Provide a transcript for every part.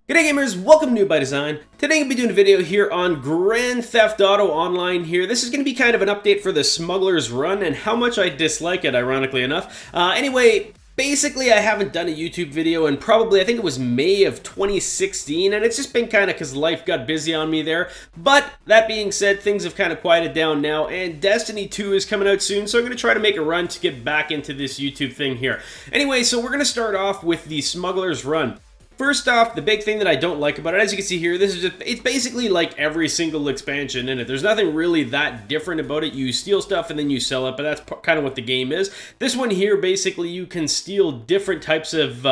G'day gamers, welcome to New by Design. Today I'm going to be doing a video here on Grand Theft Auto Online here. This is going to be kind of an update for the Smuggler's Run and how much I dislike it, ironically enough. Anyway, basically I haven't done a YouTube video in probably, I think it was May of 2016, and it's just been kind of because life got busy on me there. But that being said, things have kind of quieted down now, and Destiny 2 is coming out soon, so I'm going to try to make a run to get back into this YouTube thing here. Anyway, so we're going to start off with the Smuggler's Run. First off, the big thing that I don't like about it, as you can see here, this is just, it's basically like every single expansion in it. There's nothing really that different about it. You steal stuff and then you sell it, but that's kind of what the game is. This one here, basically, you can steal different types of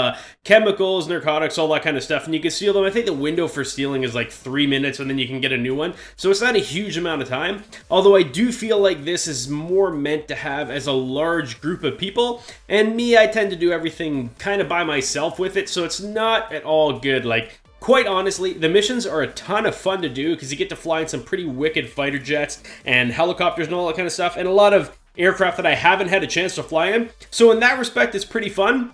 chemicals, narcotics, all that kind of stuff, and you can steal them. I think the window for stealing is like 3 minutes, and then you can get a new one. So it's not a huge amount of time, although I do feel like this is more meant to have as a large group of people, and me, I tend to do everything kind of by myself with it, so it's not at all good. Like, quite honestly, the missions are a ton of fun to do because you get to fly in some pretty wicked fighter jets and helicopters and all that kind of stuff, and a lot of aircraft that I haven't had a chance to fly in. So in that respect, it's pretty fun.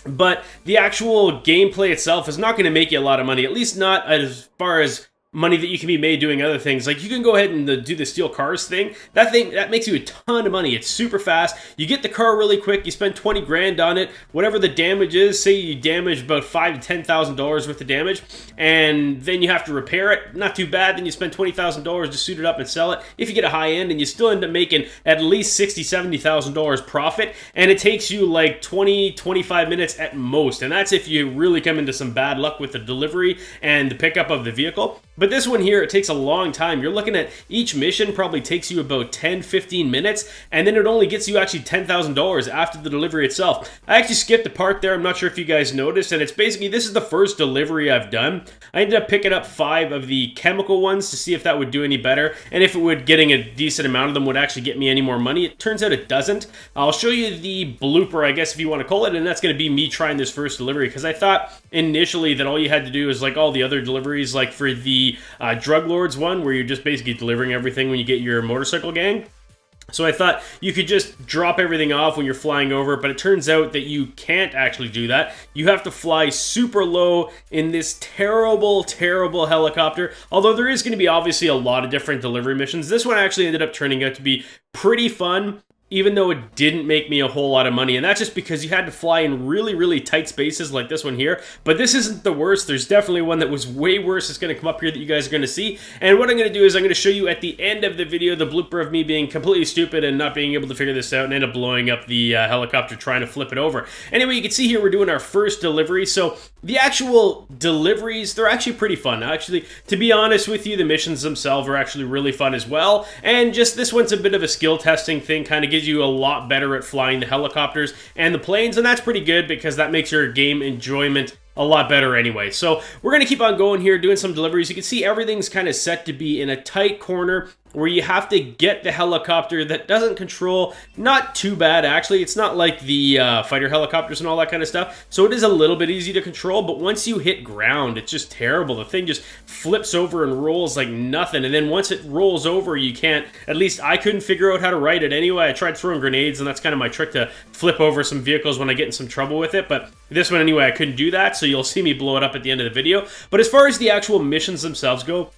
But the actual gameplay itself is not going to make you a lot of money, at least not as far as money that you can be made doing other things. Like, you can go ahead and do the steal cars thing. That makes you a ton of money. It's super fast. You get the car really quick. You spend 20 grand on it. Whatever the damage is, say you damage about $5,000 to $10,000 worth of damage, and then you have to repair it. Not too bad. Then you spend $20,000 to suit it up and sell it. If you get a high end, and you still end up making at least $60,000 to $70,000 profit, and it takes you like 20-25 minutes at most. And that's if you really come into some bad luck with the delivery and the pickup of the vehicle. But this one here, it takes a long time. You're looking at each mission probably takes you about 10-15 minutes, and then it only gets you actually $10,000 after the delivery itself. I actually skipped a part there. I'm not sure if you guys noticed, and it's basically, this is the first delivery I've done. I ended up picking up 5 of the chemical ones to see if that would do any better, and if it would, getting a decent amount of them would actually get me any more money. It turns out it doesn't. I'll show you the blooper, I guess, if you want to call it, and that's going to be me trying this first delivery, because I thought initially that all you had to do is like all the other deliveries, like for the Drug Lords one, where you're just basically delivering everything when you get your motorcycle gang. So I thought you could just drop everything off when you're flying over, but it turns out that you can't actually do that. You have to fly super low in this terrible, terrible helicopter, although there is going to be obviously a lot of different delivery missions. This one actually ended up turning out to be pretty fun, even though it didn't make me a whole lot of money. And that's just because you had to fly in really, really tight spaces like this one here. But this isn't the worst. There's definitely one that was way worse. It's going to come up here that you guys are going to see. And what I'm going to do is I'm going to show you at the end of the video the blooper of me being completely stupid and not being able to figure this out and end up blowing up the helicopter trying to flip it over. Anyway, you can see here we're doing our first delivery. So the actual deliveries, they're actually pretty fun. Actually, to be honest with you, the missions themselves are actually really fun as well. And just this one's a bit of a skill testing thing, kind of gives you a lot better at flying the helicopters and the planes, and that's pretty good because that makes your game enjoyment a lot better anyway. So we're going to keep on going here, doing some deliveries. You can see everything's kind of set to be in a tight corner where you have to get the helicopter that doesn't control not too bad, actually. It's not like the fighter helicopters and all that kind of stuff, so it is a little bit easy to control, but once you hit ground, it's just terrible. The thing just flips over and rolls like nothing, and then once it rolls over, you can't, at least I couldn't figure out how to ride it anyway. I tried throwing grenades, and that's kind of my trick to flip over some vehicles when I get in some trouble with it, but this one anyway, I couldn't do that, so you'll see me blow it up at the end of the video. But as far as the actual missions themselves go,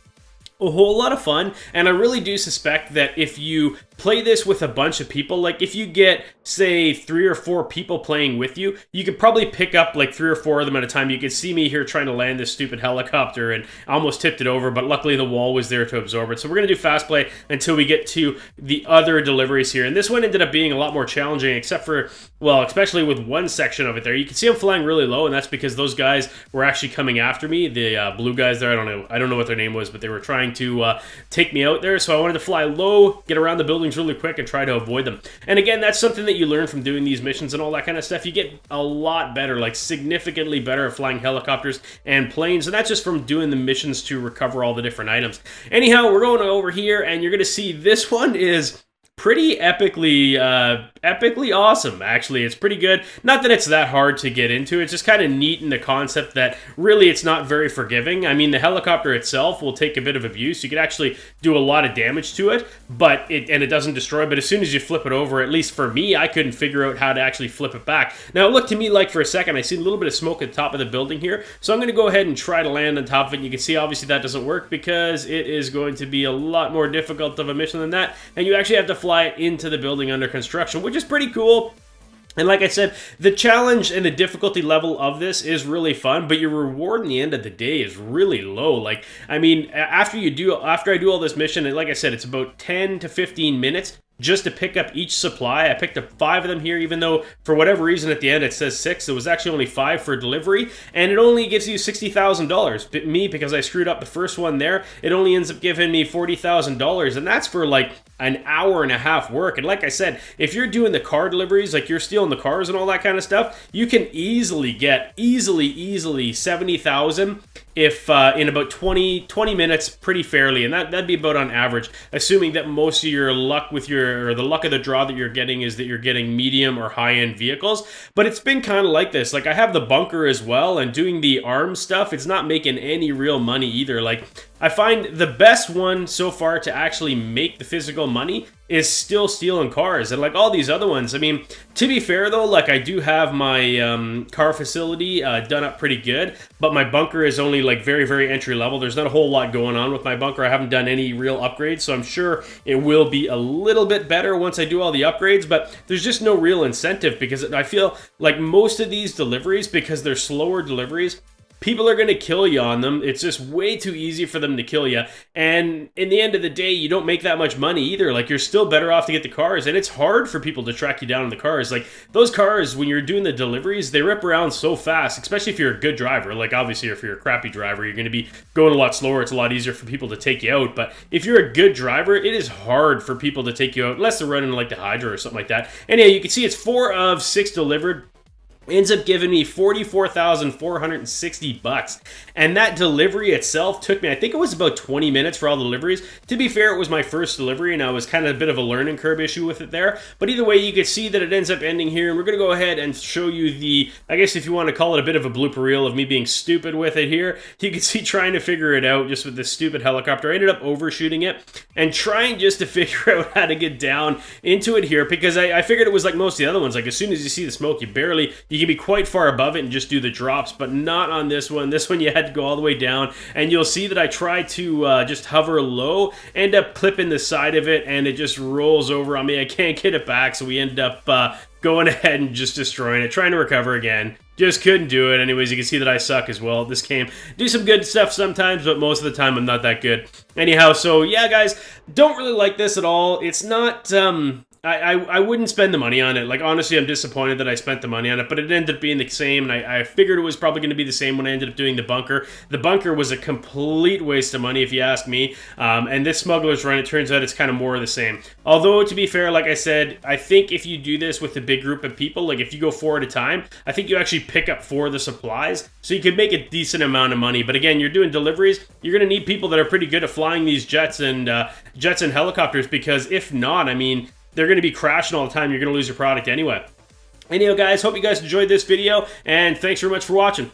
a whole lot of fun, and I really do suspect that if you play this with a bunch of people, like if you get, say, 3 or 4 people playing with you, you could probably pick up like 3 or 4 of them at a time. You could see me here trying to land this stupid helicopter, and I almost tipped it over, but luckily the wall was there to absorb it. So we're going to do fast play until we get to the other deliveries here, and this one ended up being a lot more challenging, except for, well, especially with one section of it there. You can see I'm flying really low, and that's because those guys were actually coming after me. The blue guys there, I don't know what their name was, but they were trying to take me out there, so I wanted to fly low, get around the buildings really quick, and try to avoid them. And again, that's something that you learn from doing these missions and all that kind of stuff. You get a lot better, like significantly better at flying helicopters and planes, and that's just from doing the missions to recover all the different items. Anyhow, we're going over here, and you're going to see this one is pretty epically epically awesome, actually. It's pretty good. Not that it's that hard to get into. It's just kind of neat in the concept that really it's not very forgiving. I mean, the helicopter itself will take a bit of abuse. You can actually do a lot of damage to it, but it doesn't destroy. But as soon as you flip it over, at least for me, I couldn't figure out how to actually flip it back. Now, it looked to me like for a second, I see a little bit of smoke at the top of the building here. So I'm going to go ahead and try to land on top of it. You can see, obviously, that doesn't work because it is going to be a lot more difficult of a mission than that. And you actually have to fly it into the building under construction, which is pretty cool. And like I said, the challenge and the difficulty level of this is really fun, but your reward in the end of the day is really low. Like, I mean, after I do all this mission, and like I said, it's about 10 to 15 minutes just to pick up each supply. I picked up 5 of them here, even though for whatever reason at the end it says 6. It was actually only 5 for delivery, and it only gives you $60,000. But me, because I screwed up the first one there, it only ends up giving me $40,000, and that's for like an hour and a half work. And like I said, if you're doing the car deliveries, like you're stealing the cars and all that kind of stuff, you can easily get easily 70,000 if in about 20 minutes pretty fairly, and that'd be about on average, assuming that most of your luck with or the luck of the draw that you're getting is that you're getting medium or high-end vehicles. But it's been kind of like this. Like, I have the bunker as well, and doing the arms stuff, it's not making any real money either. Like, I find the best one so far to actually make the physical money is still stealing cars. And like all these other ones, I mean, to be fair though, like I do have my car facility done up pretty good, but my bunker is only like very entry level. There's not a whole lot going on with my bunker. I haven't done any real upgrades, so I'm sure it will be a little bit better once I do all the upgrades, but there's just no real incentive because I feel like most of these deliveries, because they're slower deliveries, people are going to kill you on them. It's just way too easy for them to kill you. And in the end of the day, you don't make that much money either. Like, you're still better off to get the cars. And it's hard for people to track you down in the cars. Like, those cars, when you're doing the deliveries, they rip around so fast, especially if you're a good driver. Like, obviously, if you're a crappy driver, you're going to be going a lot slower. It's a lot easier for people to take you out. But if you're a good driver, it is hard for people to take you out, unless they're running like the Hydra or something like that. Anyhow, you can see it's 4 of 6 delivered. Ends up giving me $44,460, and that delivery itself took me, I think it was about 20 minutes for all the deliveries. To be fair, it was my first delivery, and I was kind of a bit of a learning curve issue with it there, but either way, you can see that it ends up ending here, and we're going to go ahead and show you the, I guess if you want to call it a bit of a blooper reel of me being stupid with it here. You can see trying to figure it out just with this stupid helicopter. I ended up overshooting it, and trying just to figure out how to get down into it here, because I figured it was like most of the other ones. Like, as soon as you see the smoke, you can be quite far above it and just do the drops, but not on this one. This one you had to go all the way down, and you'll see that I try to just hover low, end up clipping the side of it, and it just rolls over on me. I can't get it back, so we end up going ahead and just destroying it, trying to recover again. Just couldn't do it. Anyways, you can see that I suck as well at this game. Do some good stuff sometimes, but most of the time I'm not that good. Anyhow, so yeah, guys, don't really like this at all. It's not, I wouldn't spend the money on it. Like, honestly, I'm disappointed that I spent the money on it, but it ended up being the same, and I figured it was probably going to be the same when I ended up doing the bunker. The bunker was a complete waste of money, if you ask me, and this Smuggler's Run, it turns out it's kind of more of the same. Although, to be fair, like I said, I think if you do this with a big group of people, like if you go 4 at a time, I think you actually pick up 4 of the supplies, so you could make a decent amount of money. But again, you're doing deliveries, you're going to need people that are pretty good at flying these jets and helicopters, because if not, I mean, they're going to be crashing all the time. You're going to lose your product anyway. Anyhow, guys, hope you guys enjoyed this video, and thanks very much for watching.